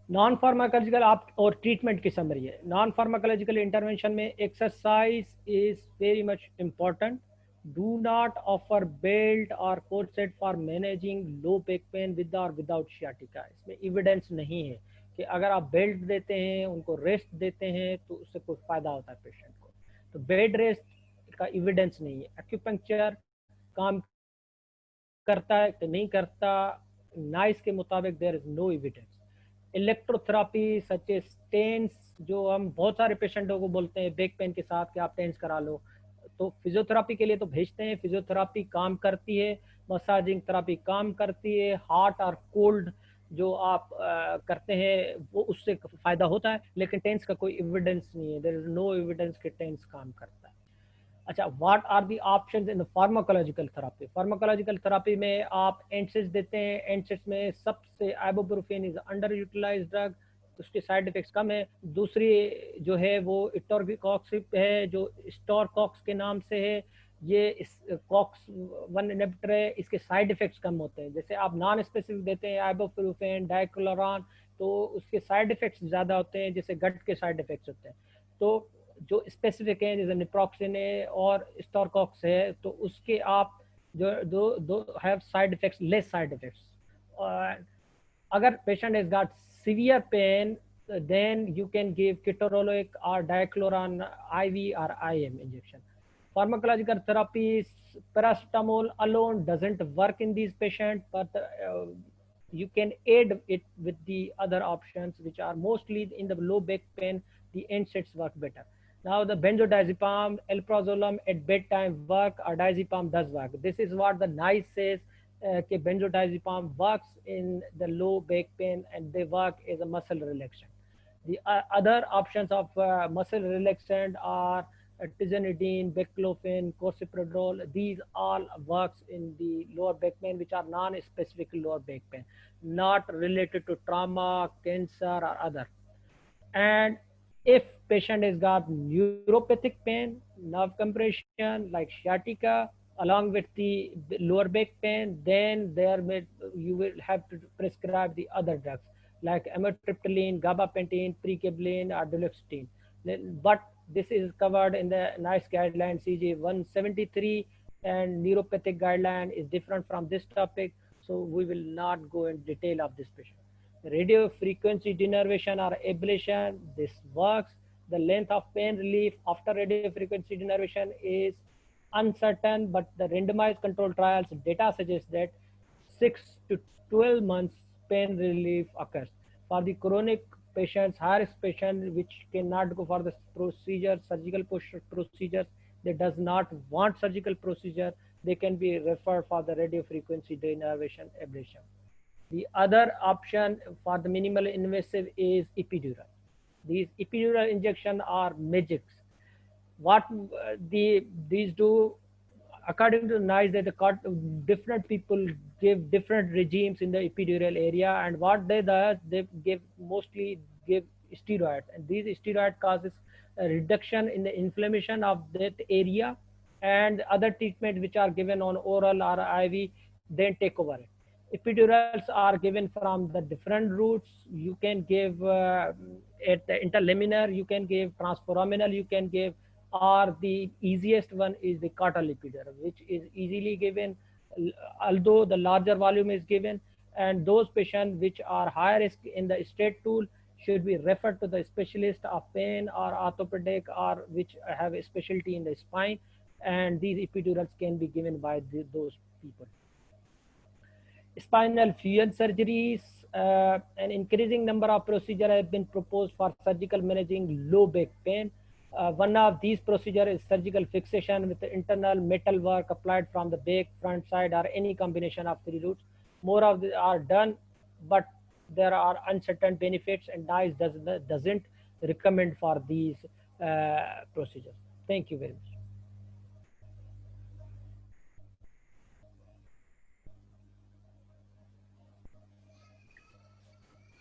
Non pharmacological आप और ट्रीटमेंट की समरी है. नॉन फार्माकोलॉजिकल इंटरवेंशन में exercise is very much important. Do not offer belt और corset for managing low back pain with और without sciatica. इसमें evidence नहीं है कि अगर आप बेल्ट देते हैं, उनको रेस्ट देते हैं, तो उससे कोई फायदा होता है पेशेंट को. तो बेड रेस्ट का एविडेंस नहीं है. एक्यूपंक्चर काम करता है कि नहीं करता, नाइस के मुताबिक there is no evidence. Electrotherapy such as TENS, जो हम बहुत सारे पेशेंटों को बोलते हैं बैक पेन के साथ कि आप टेंस करा लो, तो फिजियोथेरापी के लिए तो भेजते हैं. फिजियोथेरापी काम करती है, मसाजिंग थेरापी काम करती है, हॉट और कोल्ड जो आप करते हैं वो उससे फायदा होता है, लेकिन टेंस का कोई एविडेंस नहीं है. देयर इज नो एविडेंस कि टेंस काम करता है. अच्छा, what are the options in pharmacological therapy? Pharmacological therapy में आप एंसिड्स देते हैं. एंसिड्स में सबसे ibuprofen is under utilised drug, उसके साइड इफेक्ट्स कम है. दूसरी जो है वो इटोरबिकॉक्स है, जो स्टोरकॉक्स के नाम से है. ये कॉक्स 1 इनहिबिटर है, इसके साइड इफेक्ट्स कम होते हैं. जैसे आप नॉन स्पेसिफिक देते हैं आइबुप्रोफेन, डाइक्लोरान, तो उसके साइड इफेक्ट्स ज़्यादा होते हैं, जैसे गट के साइड इफेक्ट्स होते हैं. तो जो स्पेसिफिक है जैसे निप्रोक्सिन है और स्टोरकॉक्स है, तो उसके आप जो do have side effects, less side effects. अगर patient has got severe pain, then you can give ketorolac or dicloran IV or IM injection. Pharmacological therapies, paracetamol alone doesn't work in these patients, but you can aid it with the other options, which are mostly in the low back pain. The NSAIDs work better. Now the benzodiazepam, alprazolam at bedtime work, or diazepam does work. This is what the NICE says, कि benzodiazepam works in the low back pain and they work as a muscle relaxant. The other options of muscle relaxant are tizanidine, baclofen, corsiprodol. These all works in the lower back pain, which are non-specific lower back pain, not related to trauma, cancer, or other. And if patient has got neuropathic pain, nerve compression like sciatica, along with the lower back pain, then you will have to prescribe the other drugs like amitriptyline, gabapentin, pregabalin, or duloxetine. But this is covered in the NICE guideline CG 173, and neuropathic guideline is different from this topic, so we will not go in detail of this patient. Radio frequency denervation or ablation, this works. The length of pain relief after radio frequency denervation is uncertain, but the randomized control trials data suggests that 6 to 12 months pain relief occurs. For the chronic patients, high risk patients which cannot go for the procedure, surgical procedures, they does not want surgical procedure, they can be referred for the radio frequency denervation ablation. The other option for the minimal invasive is epidural. These epidural injections are magics. What these do, according to NICE, that the different people give different regimes in the epidural area, and what they do, they mostly give steroids, and these steroid causes a reduction in the inflammation of that area, and other treatments which are given on oral or IV then take over it. Epidurals are given from the different routes. You can give at the interlaminar, you can give transforaminal, you can give, or the easiest one is the Cartel epidural, which is easily given, although the larger volume is given. And those patients which are high risk in the straight tool should be referred to the specialist of pain or orthopedic, or which have a specialty in the spine. And these epidurals can be given by those people. Spinal fusion surgeries, an increasing number of procedures have been proposed for surgical managing low back pain. One of these procedures is surgical fixation with the internal metal work applied from the back, front side, or any combination of three routes. More of them are done, but there are uncertain benefits, and NICE doesn't recommend for these procedures. Thank you very much.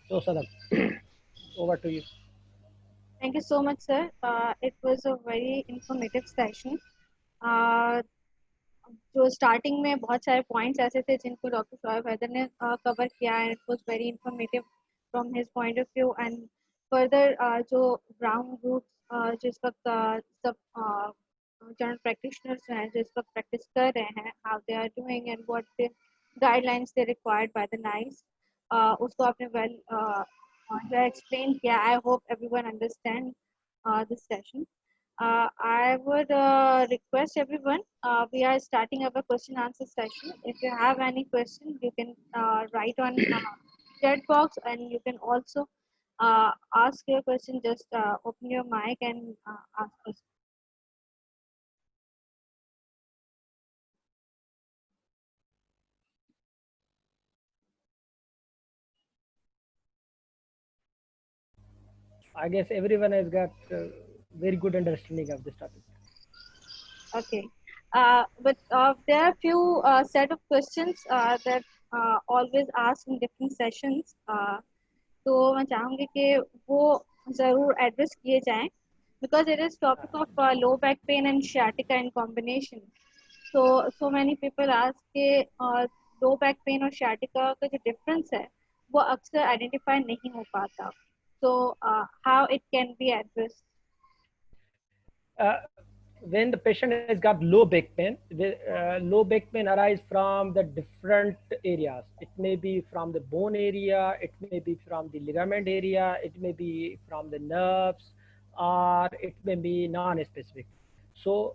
So, Sadam, over to you. Thank you so much, sir. It was a very informative session. Uh, जो starting में बहुत सारे points ऐसे थे जिनको doctor Shoaib Haider ने cover किया, and it was very informative from his point of view. And further जो ग्राउंड रूट जिस वक्त सब जनरल प्रैक्टिशनर्स हैं जो इस वक्त प्रैक्टिस कर रहे हैं, how they are doing and what the guidelines they required by the NICE, उसको आपने वेल जो एक्सप्लेन किया. I hope everyone understand this session. I would request everyone, we are starting up a question answer session. If you have any question, you can write on chat box, and you can also ask your question. Just open your mic and ask us. I guess everyone has got very good understanding of this topic. Okay, but there are few set of questions that always asked in different sessions. तो मैं चाहूँगी कि वो ज़रूर address किए जाएं, because it is topic of low back pain and sciatica in combination. So many people ask कि low back pain और sciatica का जो difference है वो अक्सर identify नहीं हो पाता. So how it can be addressed? When the patient has got low back pain, low back pain arises from the different areas. It may be from the bone area, it may be from the ligament area, it may be from the nerves, or it may be non-specific. So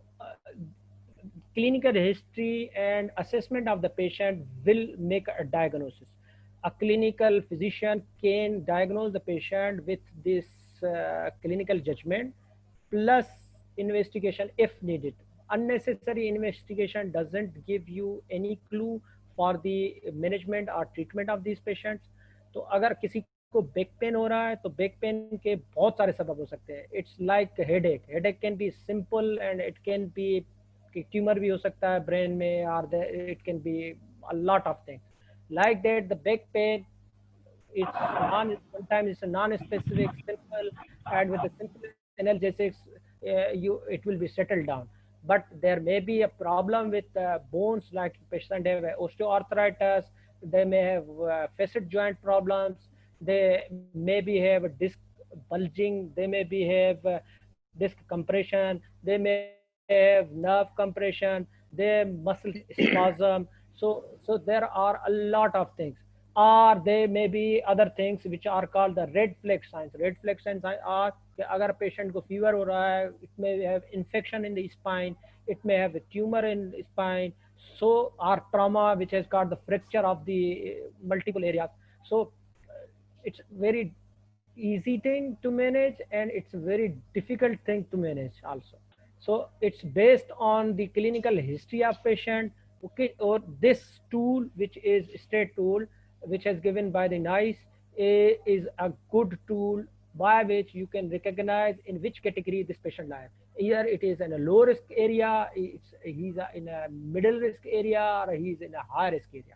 clinical history and assessment of the patient will make a diagnosis. A clinical physician can diagnose the patient with this clinical judgment plus investigation if needed. Unnecessary investigation doesn't give you any clue for the management or treatment of these patients. तो अगर किसी को back pain हो रहा है तो back pain के बहुत सारे सबब हो सकते हैं. It's like headache. Headache can be simple and it can be tumour भी हो सकता है ब्रेन में, और it can be a lot of things like that. The back pain, sometimes it's a non-specific, simple, and with the simple analgesics, it will be settled down. but there may be a problem with bones, like patient have osteoarthritis, they may have facet joint problems, they maybe have disc bulging, they maybe have disc compression, they may have nerve compression, they muscle spasm. So there are a lot of things. Or they may be other things which are called the red flag signs. Red flag signs are कि अगर patient को fever हो रहा है, it may have infection in the spine, it may have a tumor in the spine, so or trauma which has got the fracture of the multiple areas. So it's very easy thing to manage, and it's a very difficult thing to manage also. So it's based on the clinical history of patient. Okay, or this tool, which is state tool, which has given by the NICE, is a good tool by which you can recognize in which category this patient lies. Either it is in a low risk area, he's in a middle risk area, or he's in a high risk area.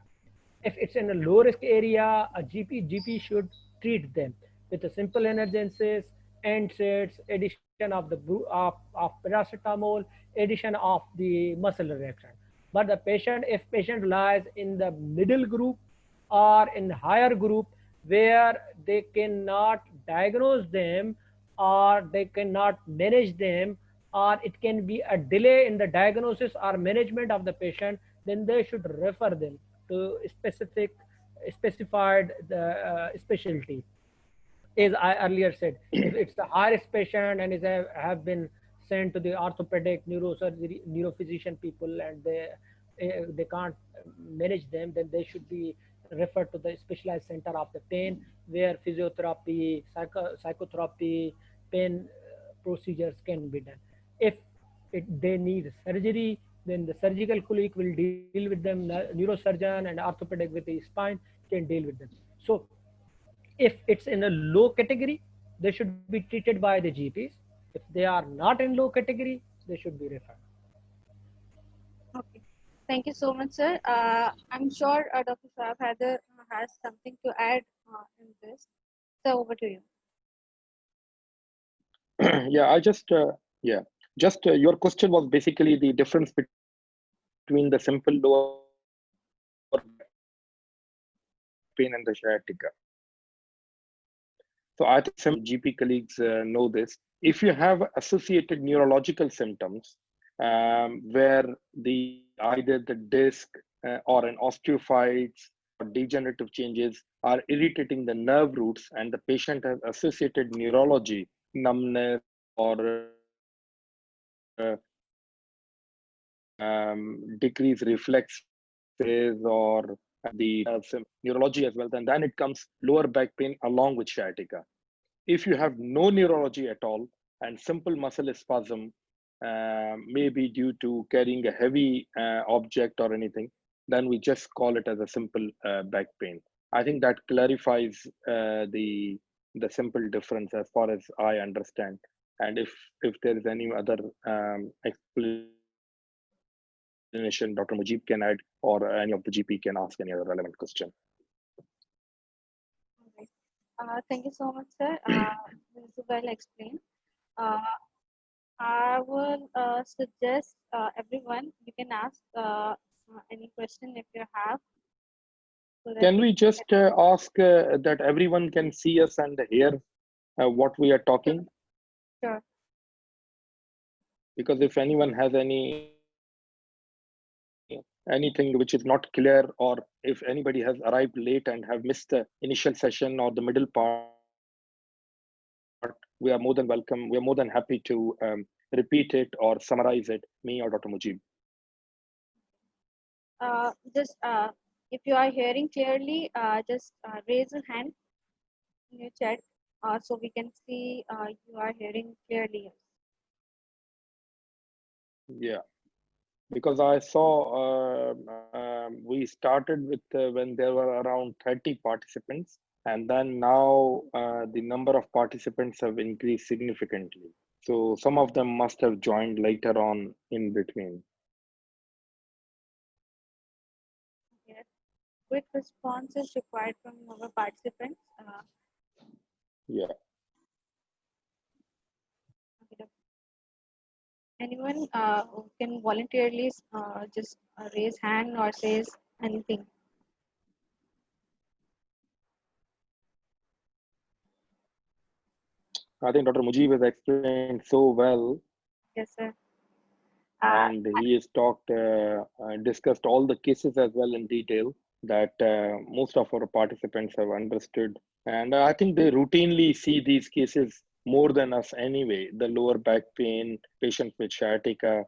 If it's in a low risk area, a GP should treat them with a simple analgesia, NSAIDs, addition of of paracetamol, addition of the muscle relaxant. But the patient, if patient lies in the middle group or in higher group, where they cannot diagnose them, or they cannot manage them, or it can be a delay in the diagnosis or management of the patient, then they should refer them to specified specialty. As I earlier said, if it's the high risk patient and is have been sent to the orthopedic, neurosurgery, neurophysician people, and they can't manage them, then they should be referred to the specialized center of the pain, where physiotherapy, psychotherapy, pain procedures can be done. If they need surgery, then the surgical colleague will deal with them. Neurosurgeon and orthopedic with the spine can deal with them. So if it's in a low category, they should be treated by the GPs. If they are not in low category, they should be referred. Okay. Thank you so much, sir. I'm sure Dr. Shahab has something to add in this. So over to you. Yeah, I just your question was basically the difference between the simple lower pain and the sciatica. So I think some GP colleagues know this. If you have associated neurological symptoms, where either the disc or an osteophytes or degenerative changes are irritating the nerve roots, and the patient has associated neurology, numbness, or decreased reflexes, or the neurology as well, then it comes lower back pain along with sciatica. If you have no neurology at all and simple muscle spasm, maybe due to carrying a heavy object or anything, then we just call it as a simple back pain. I think that clarifies the simple difference as far as I understand. And if there is any other explanation, Dr. Mujib can add, or any of the GP can ask any other relevant question. Thank you so much, sir. This is well explained. I will suggest everyone, you can ask any question if you have. So can we just ask that everyone can see us and hear what we are talking? Sure. Because if anyone has anything which is not clear, or if anybody has arrived late and have missed the initial session or the middle part, we are more than welcome. We are more than happy to repeat it or summarize it, me or Dr. Mujib. Just if you are hearing clearly, just raise a hand in your chat so we can see you are hearing clearly. Yeah, because I saw we started with when there were around 30 participants, and then now the number of participants have increased significantly. So some of them must have joined later on in between. Yes. Quick response is required from our participants. Yeah. Anyone who can voluntarily just raise hand or says anything? I think Dr. Mujib has explained so well, Yes, sir. and he has discussed all the cases as well in detail that most of our participants have understood. And I think they routinely see these cases more than us anyway. The lower back pain, patients with sciatica.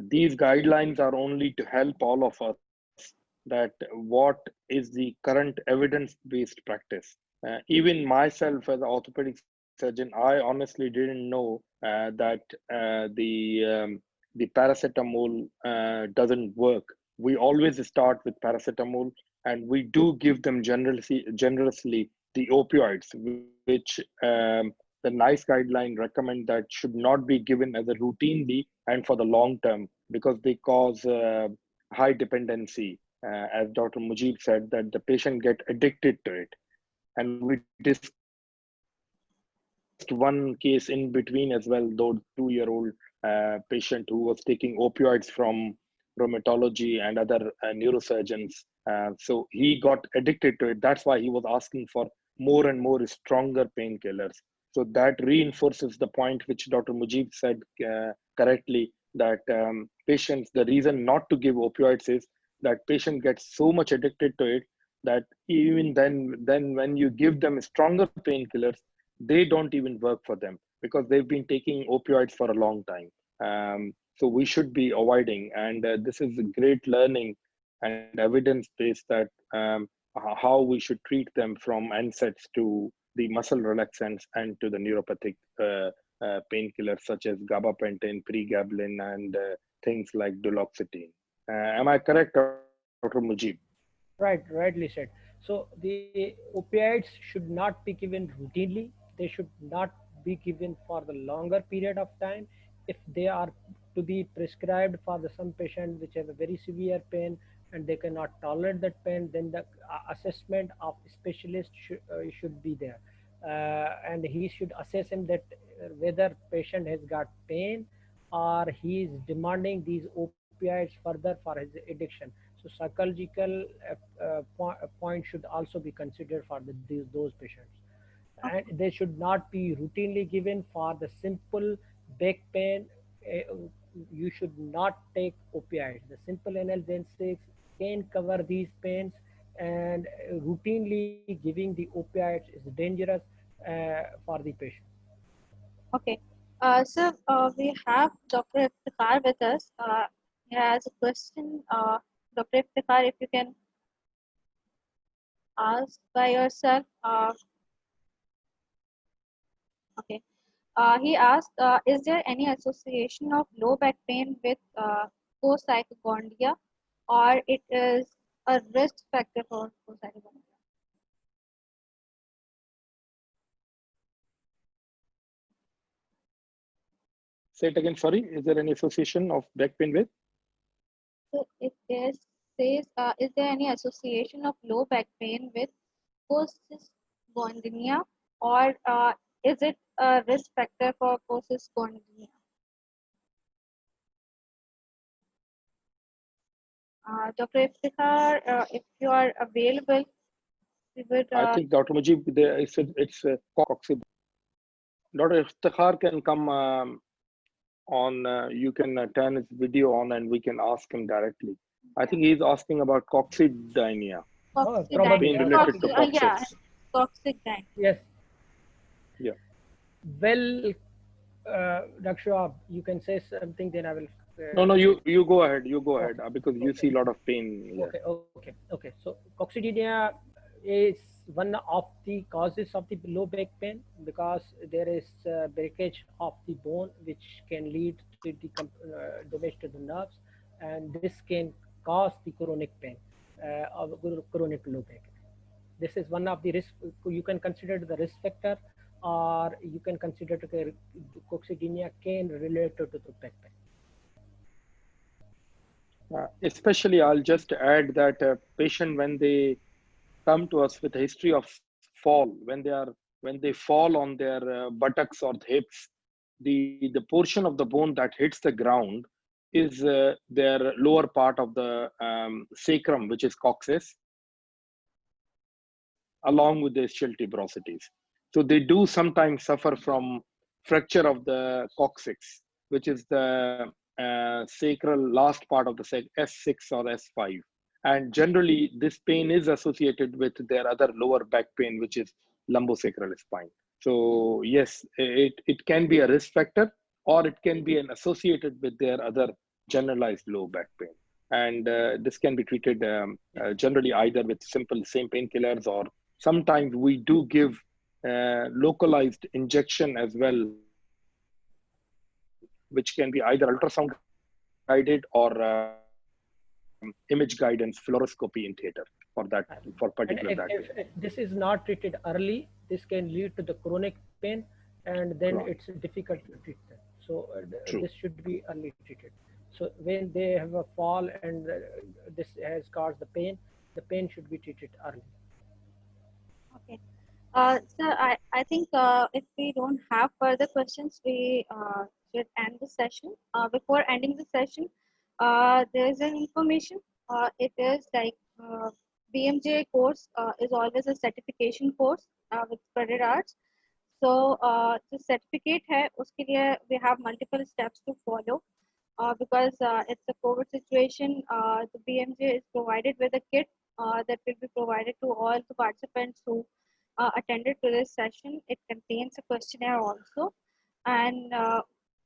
These guidelines are only to help all of us that what is the current evidence-based practice. Even myself as an orthopedic surgeon, I honestly didn't know that the paracetamol doesn't work. We always start with paracetamol, and we do give them generously the opioids, which the NICE guideline recommend that should not be given as a routinely and for the long term because they cause high dependency. As Dr. Mujib said, that the patient get addicted to it. And we discussed one case in between as well, though 2-year-old patient who was taking opioids from rheumatology and other neurosurgeons. So he got addicted to it. That's why he was asking for more and more stronger painkillers. So that reinforces the point which Dr. Mujib said correctly, that patients, the reason not to give opioids is that patient gets so much addicted to it that even then when you give them stronger painkillers, they don't even work for them because they've been taking opioids for a long time. So we should be avoiding, and this is a great learning and evidence based that how we should treat them from NSAIDs to the muscle relaxants and to the neuropathic painkillers such as gabapentin, pregabalin, and things like duloxetine. Am I correct, Dr. Mujib? Right, rightly said. So the opioids should not be given routinely. They should not be given for the longer period of time. If they are to be prescribed for the some patient which have a very severe pain and they cannot tolerate that pain, then the assessment of specialist should be there, and he should assess him that whether patient has got pain or he is demanding these opioids further for his addiction. So psychological point should also be considered for those patients, and they should not be routinely given for the simple back pain. uh, you should not take opioids. The simple analgesics can cover these pains, and routinely giving the opioids is dangerous for the patient. Okay. So we have Dr. Iftikhar with us. He has a question. Dr. Iftikhar, if you can ask by yourself. Okay. He asked, is there any association of low back pain with cocytochondria, or it is a risk factor for cocytochondria? Say it again, sorry. Is there any association of back pain with? So it is says, is there any association of low back pain with cocystochondria, or is it a risk factor for cocystochondria? Dr. Iftikhar, if you are available, we would. I think Dr. Mujib, it's coccyx. Dr. Iftikhar can come on, you can turn his video on and we can ask him directly. I think he's asking about coccydynia, Probably pain related to Yeah, coccyx. coccydynia. yes. Yeah. Well, Dr. Shah, you can say something, then I will. No, you go ahead. You go ahead because you Okay. see a lot of pain here. Okay. So coccydynia is one of the causes of the low back pain because there is breakage of the bone which can lead to the damage to the nerves, and this can cause the chronic pain of chronic low back. This is one of the risk. You can consider the risk factor, or you can consider coccydynia can relate to the back pain. Especially, I'll just add that patient when they come to us with a history of fall, when they fall on their buttocks or hips, the portion of the bone that hits the ground is their lower part of the sacrum, which is coccyx, along with the ischial tuberosities. So they do sometimes suffer from fracture of the coccyx, which is the sacral last part of the S6 or S5. And generally, this pain is associated with their other lower back pain, which is lumbosacral spine. So yes, it can be a risk factor, or it can be associated with their other generalized low back pain. And this can be treated generally either with simple same painkillers, or sometimes we do give localized injection as well, which can be either ultrasound guided or image guidance fluoroscopy in theater for that, for particular and that. if this is not treated early, this can lead to the chronic pain, and then it's difficult to treat them. So this should be early treated. So when they have a fall and this has caused the pain should be treated early. Okay. Sir, I think if we don't have further questions, we should end the session. Before ending the session, there is an information. It is like BMJ course is always a certification course with credit hours. So the certificate hai, uske liye we have multiple steps to follow. Because it's a COVID situation, the BMJ is provided with a kit that will be provided to all the participants who attended to this session. It contains a questionnaire also, and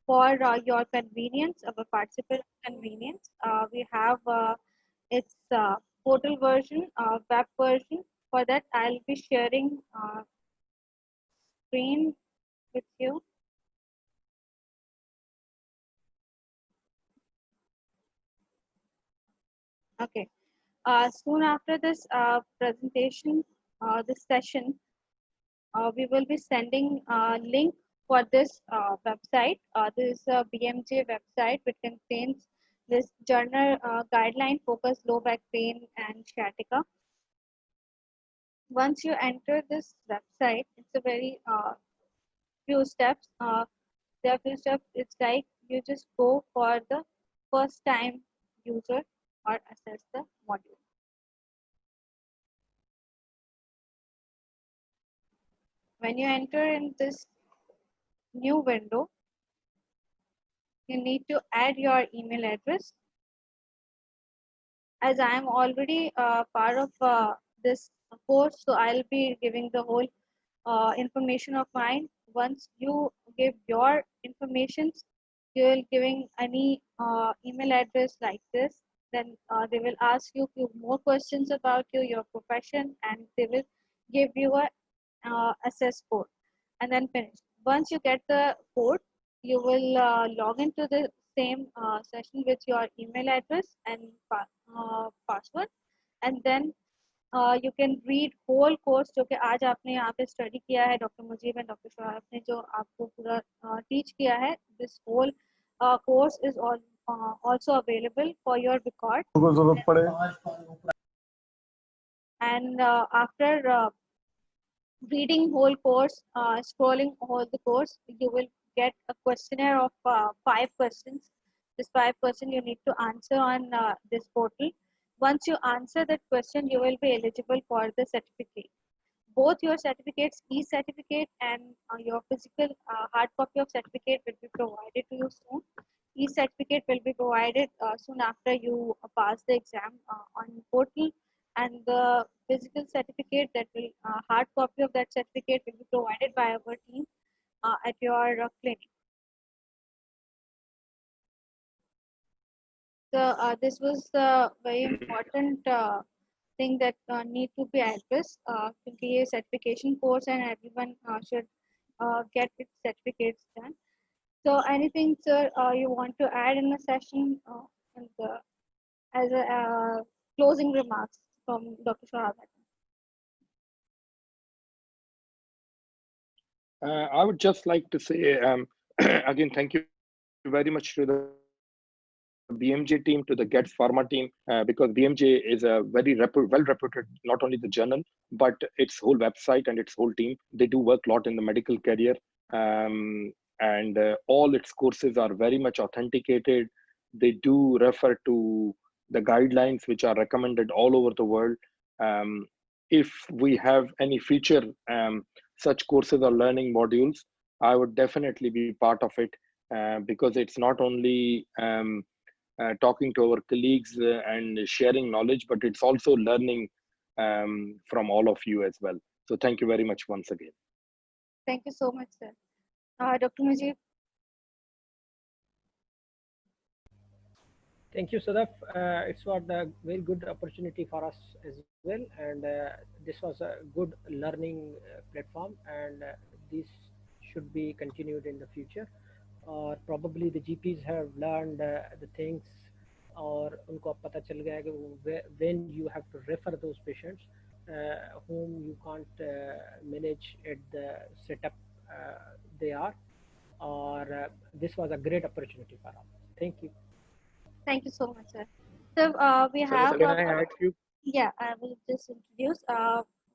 for your convenience, our participant convenience, we have its portal version, web version. For that, I'll be sharing screen with you. Okay. Soon after this presentation, this session, we will be sending a link for this website. This is a BMJ website which contains this journal guideline focus low back pain and sciatica. Once you enter this website, it's a very few steps. There are few steps. It's like you just go for the first time user or assess the module. When you enter in this new window, you need to add your email address. As I am already part of this course, so I'll be giving the whole information of mine. Once you give your information, you will giving any email address like this. Then they will ask you few more questions about you, your profession, and they will give you a assess code, and then finish. Once you get the code, you will log into the same session with your email address and password, and then you can read whole course जो कि आज आपने यहाँ पे study किया है doctor Mujeeb and doctor Shoaib ने जो आपको पूरा teach किया है. This whole course is also available for your record. And after reading whole course, scrolling all the course, you will get a questionnaire of 5 questions. This 5 questions you need to answer on this portal. Once you answer that question, you will be eligible for the certificate. Both your certificates, e-certificate and your physical hard copy of certificate will be provided to you soon. E-certificate will be provided soon after you pass the exam on portal, and the physical certificate, that will hard copy of that certificate will be provided by our team at your clinic. So this was a very important thing that need to be addressed. क्योंकि ये certification course and everyone should get its certificates done. So anything, sir, you want to add in the session as a closing remarks from Dr. Shahab? I would just like to say, again, thank you very much to the BMJ team, to the GETS Pharma team, because BMJ is a very well-reputed, not only the journal, but its whole website and its whole team. They do work a lot in the medical career. and all its courses are very much authenticated. They do refer to the guidelines which are recommended all over the world. If we have any future such courses or learning modules, I would definitely be part of it, because it's not only talking to our colleagues and sharing knowledge, but it's also learning from all of you as well. So thank you very much once again. Thank you so much, sir. Dr. Mujib. Thank you, Sadaf. It's was a very good opportunity for us as well, and this was a good learning platform, and this should be continued in the future. Or probably the GPs have learned the things, और उनको अब पता चल गया है कि when you have to refer those patients whom you can't manage at the setup they are, or this was a great opportunity for us. Thank you. Thank you so much, sir. So we So have. can I add few? Yeah, I will just introduce.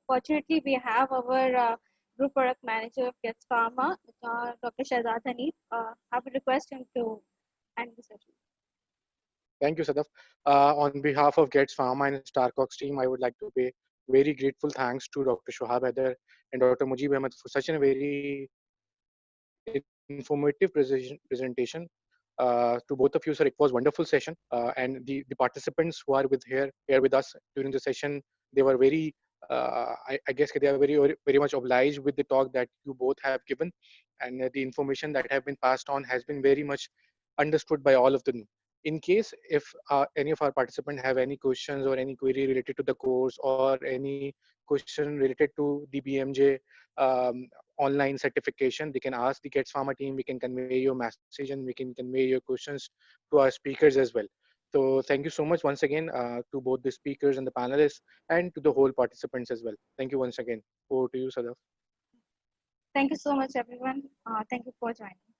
Fortunately, we have our group product manager of Gets Pharma, Dr. Shahzad Hanif. I would request him to end the session. Thank you, Sadaf. On behalf of Gets Pharma and Starcox team, I would like to pay very grateful thanks to Dr. Shohab Haider and Dr. Mujib Ahmed for such a very informative presentation. To both of you, sir, it was wonderful session, and the participants who are here with us during the session, they were very, I guess they are very much obliged with the talk that you both have given, and the information that have been passed on has been very much understood by all of them. In case if any of our participants have any questions or any query related to the course or any question related to the BMJ online certification, they can ask the Gets Pharma team. We can convey your message and we can convey your questions to our speakers as well. So thank you so much once again to both the speakers and the panelists and to the whole participants as well. Thank you once again. Over to you, Sadaf. Thank you so much, everyone. Thank you for joining.